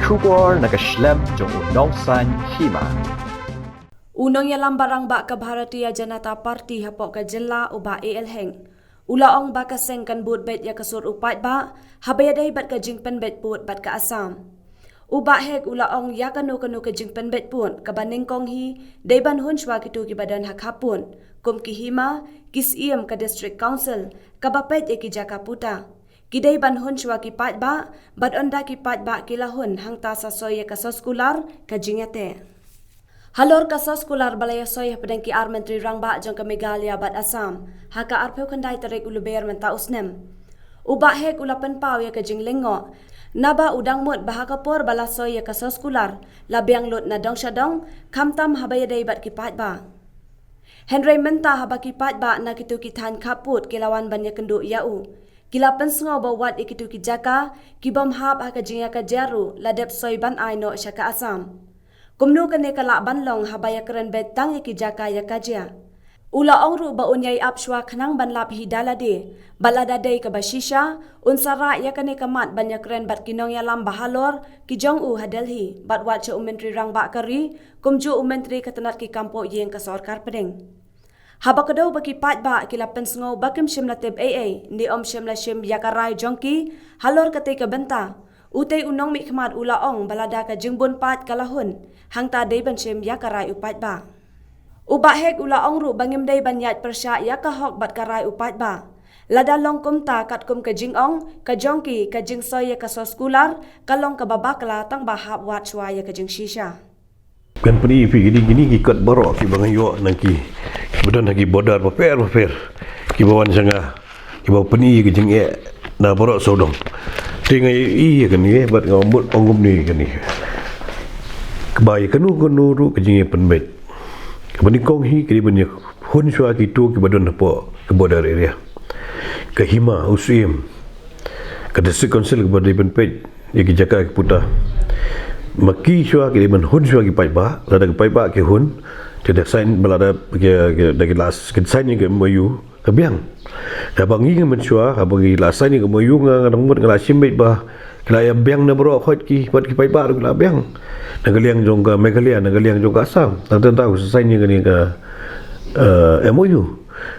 Shubor nakaslem jong unongsan hima. Unong yalam barang ba ka Bharatiya Janata Party hapok ka jilla uba AL heng. Ulaong ba ka seng kan bud bet ya kasur upat ba, habayadai bat ka jingpen bet put bat ka Assam. Uba hek ulaong ya kanu ka jingpen bet pun ka baning kong hi, dayban hunchwa kitu ki badan hak hapun, kum ki hima, kis iem ka district council, ka bapet ki jaka puta. Kidai ban hunchwa ki pat ba, bat onda ki pat ba kilahun hang ta sa soya ka soskular ka jingate. Halor ka soskular balaya soya pedang ki ar menteri rangba jong ka Meghalaya bat Assam, haka arpeu kandai tarik uluber menta usnem. Uba hek ulapan pau ya ka jinglengo, naba udang mut bahaka por bala soya ka soskular, labiang lot na dong syadong, kamtam habayadai bat ki pat ba. Henry menta haba ki pat ba na kitu kitan kaput kilawan banya kendu yau. Kilapan sengaw bawat ikitu ki jaka, kibam hab haka jingya ka jaru, ladep soy ban aino syaka Assam. Kumnu kene kala banlong habaya keren betang iki jaka ya kajia. Ula ongru ba unyai apshwa khanang banlap hidalade, baladade ka bashisha, unsara ya kene kamat banya keren bat kinong ya lam bahalor, ki jong u hadelhi, bat wat cha umentri rang ba kari, kumju umentri katanat ki kampo yeng ka sarkar pedeng. Haba kadau bagi pat ba kilapan sengaw bakim shim latib AA ni om shim la shim yakarai jongki halor kate ka benta utay unong mi khmat ulaong balada ka jingbon pat kalahun hangta dayban shim yakarai upat ba uba hek ulaong ru bangim day banyat persya yakahok bat karai upat ba lada long kumta kat kum ka jingong ka jongki ka jingsoy ka soskular kalong ka babakla tang bahap wat chwaya ka jing shisha kan peni gini ikut borok ki bangayo naki kemudian lagi bodar paper ki bawan sanga ki bawa peni ki jeng na borok sodong tingai kan ni bat ngomut ongum ni kan ni kebai kanu ru ki jeng penbet kemudian kong hi ki banya hun shwa ki tu ki badon po ke bodar area ke hima usim ke district council ke badai penpet ya ki jaka ki puta maki shwa ki ban hun shwa ki pai ba lada ki pai ba ki hun tidak sign belada ke dari las ke sign ke moyu ke biang da bangi ke menshwa ha bangi la sign ke moyu ngang mut ngala simbit ba kala ya biang na bro khot ki pat ki pai ba la biang na galiang jong ka Meghalaya na galiang jong ka Assam tak tahu sign ke ni ka MOU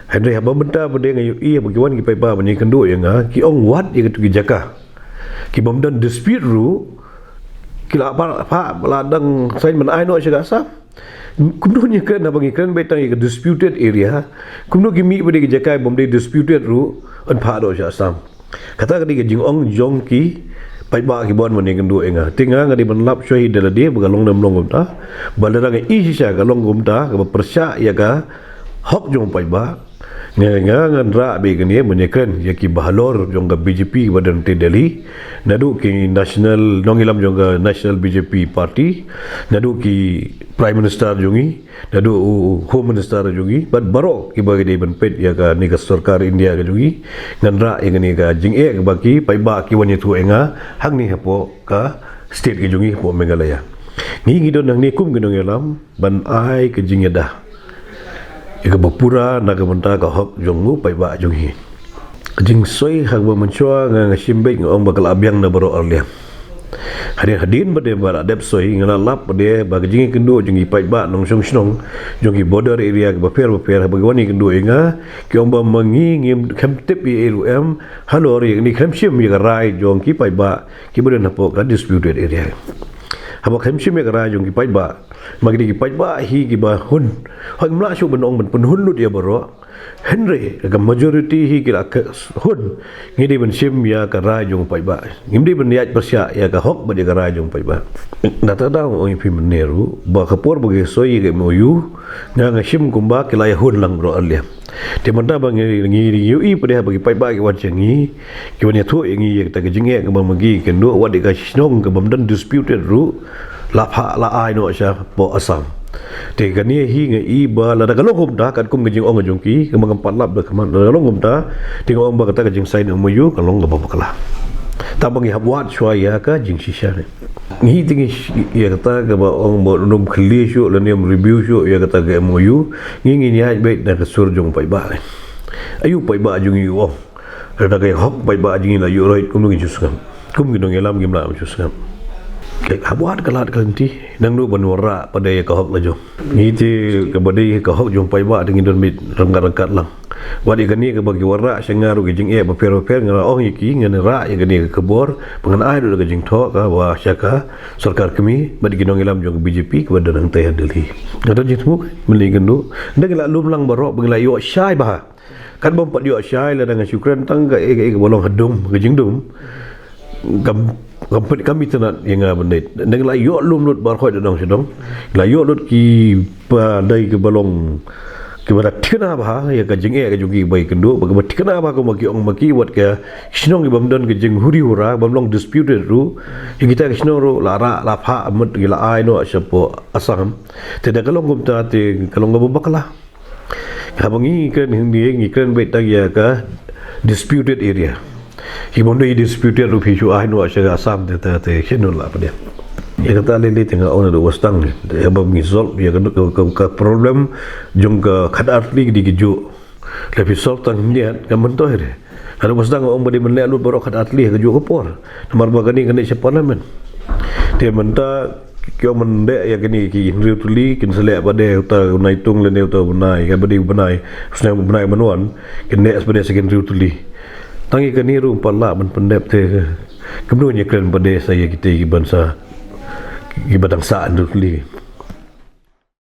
Henry ha benda benda ngai i bagiwan ki pai ba bani kendu yang ki ong wat ye ke jaka ki bomdan dispute ru kila pa ladang sign man ai no syaka Assam kumno ni kan bagi kan betang ke disputed area kumno gi mi bade ke jakai bom de disputed ru an pha do sya Assam kata ke jing ong jong ki pai ba ki bon mani kendu enga tinga ngadi banlap syai dala dia begalong nam long gumta balara ngai i sya ga long gumta ke persya ya ga hok jong pai ba ngan ra be gani menyekan ya ki bahalor jong ga BJP badan te Delhi nadu ki national nongilam jong ga national BJP party nadu ki prime minister jongi nadu home minister jongi bat baro ki bagi de ban pet ya ga ni ga sarkar India ga jongi ngan ra ya gani ga jing e ga baki pai ba ki wani thu enga hang ni hapo ka state ki jongi po Meghalaya ngi gidon nang ni kum gidong yalam ban ai ke jing yadah ika bapura naga menta ka hok jongmu pai ba jonghi jing soi hak ba menchua nga simbe ngong bakal abyang na baro arliam hadin bade bara dep soi ngala lap bade ba jing kendo jongi pai ba nong song snong jongi border area ba per bagwani kendo inga ki omba mangi ngim kham tep LUM halor ni kham sim mi rai jong ki pai ba ki bade na po ka disputed area haba kham sim mi rai jong ki pai ba magdi ki pai ba hi ki ba hun hang mla shu benong ben penhun lut ya baro Henry ka majority hi ki hun ngidi ben sim ya ka ra jong pai ba ngimdi ben ya persya ya ka hok ba dia ka ra jong pai ba data da oi pi meneru ba kapor bagi soi ke moyu nga sim kumba ki la hun lang bro alia te manda bang ngi yu i pada bagi pai ba ki wan changi ki wan ya thu ngi ta ke jinge ka bang magi ke no wat ka snong ka bam dan disputed ru la pha la ai no sha po Assam te gani hi nge i ba la da kalong humta kan kum nging ong jong ki kemang empat lap da kaman da kalong humta tingo ong ba kata ka jing sign moyu kalong ga babakala ta bangi habwat chwaya ka jing shisha ne ngi tingi ya kata ka ba ong bo num khli shu la nem review shu ya kata ka moyu ngi ni ai be da ka sur jong pai ba ayu pai ba jong yu ong da ka hok pai ba jing la yu roi kum ngi jusam kum ngi dong elam gimla jusam Buat kalat kanti nang nu banwara pada ya kahok lajo ngiti ke badai kahok jumpai ba dengan don mit rangkat lang wadi kani ke bagi wara sengaru ke jing baper ngara iki ngenera ya kani ke bor pengen ai do ke jing tho ka wa syaka sarkar kami badi ginong ilam jong BJP ke badan nang teh Delhi ada jitmu meli gendu ndak la lum lang barok bengla yo syai bah kan bompat yo syai la dengan syukran tangga ke bolong hedum ke jing dum kami tenat yang bendait dengan la yo lum lut bar khoi dong sedong la yo lut ki padai ke balong ke barat kena bah ya ka jeng ke jugi bai kendo bagaimana kena bah ko maki ong maki wat ke sinong ibam don ke jeng huri hura bamlong disputed ru yang kita ke sinong ru lara la pha amut gila ai no sapo asam tidak kalong gumta te kalong babaklah kabangi kan hindi kan bai tag ya ka disputed area Hibon doi disputed rupi syu no asya asam te chenol la pada. Ya kata lele tengah ona do wastang ya bab resolve ya ke problem jong ke khadat li di gejo. Lebih solve tang dia kan mentoh re. Ada wastang om bade menle lu baro khadat li gejo ke por. Nomor bagani kena siapa namen. Dia menta kyo mende ya kini ki hindu tuli kin sele pada uta naitung le uta bunai kan bade bunai usna bunai manuan kene pada secondary tuli. Tangi ke niru pala men pendep te kemudian keren pada saya kita bangsa ibadang sa dulu